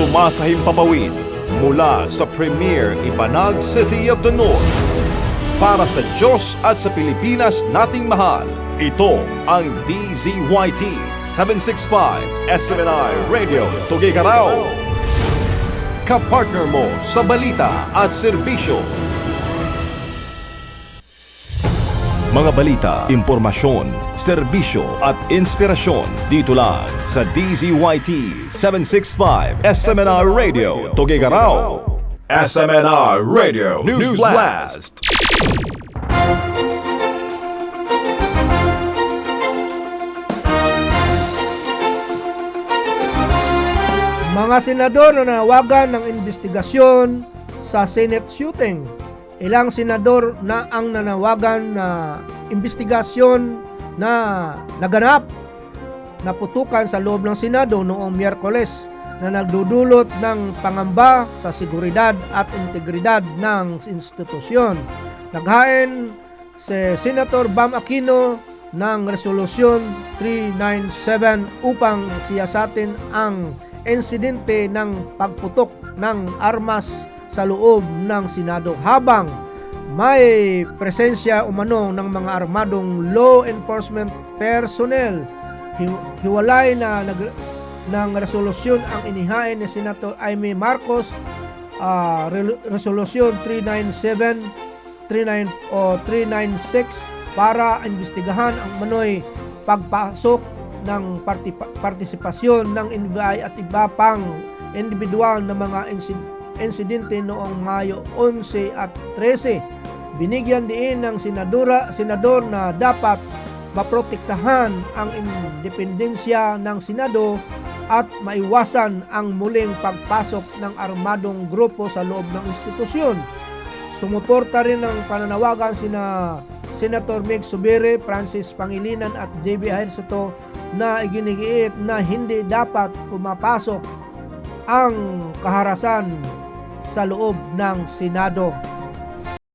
Sumasahimpapawid mula sa Premier Ibanag City of the North. Para sa Diyos at sa Pilipinas nating mahal, ito ang DZYT 765 SMNI Radio Tuguegarao. Kapartner mo sa balita at serbisyo. Mga balita, impormasyon, serbisyo at inspirasyon dito lang sa DZYT 765 SMNR Radio Tuguegarao. SMNR Radio News Blast. Mga senador na nanawagan ng investigasyon sa Senate shooting. Ilang senador na ang nanawagan na investigasyon na naganap na putukan sa loob ng Senado noong Miyerkules na nagdudulot ng pangamba sa seguridad at integridad ng institusyon. Naghain si Senator Bam Aquino ng Resolusyon 397 upang siyasatin ang insidente ng pagputok ng armas sa loob ng Senado habang may presensya umano ng mga armadong law enforcement personnel. Hiwalay na ng resolusyon ang inihain ni Senator Amy Marcos, Resolusyon 397, 396 para imbestigahan ang manoy pagpasok ng partisipasyon ng NBI at iba pang individual na mga insidente noong Mayo 11 at 13. Binigyan din ng senador na dapat maprotektahan ang independensya ng Senado at maiwasan ang muling pagpasok ng armadong grupo sa loob ng institusyon. Sumuporta rin ng pananawagan sina Senator Meg Zubiri, Francis Pangilinan at JB Ahir Soto na iginigiit na hindi dapat pumapasok ang kaharasan sa loob ng Senado.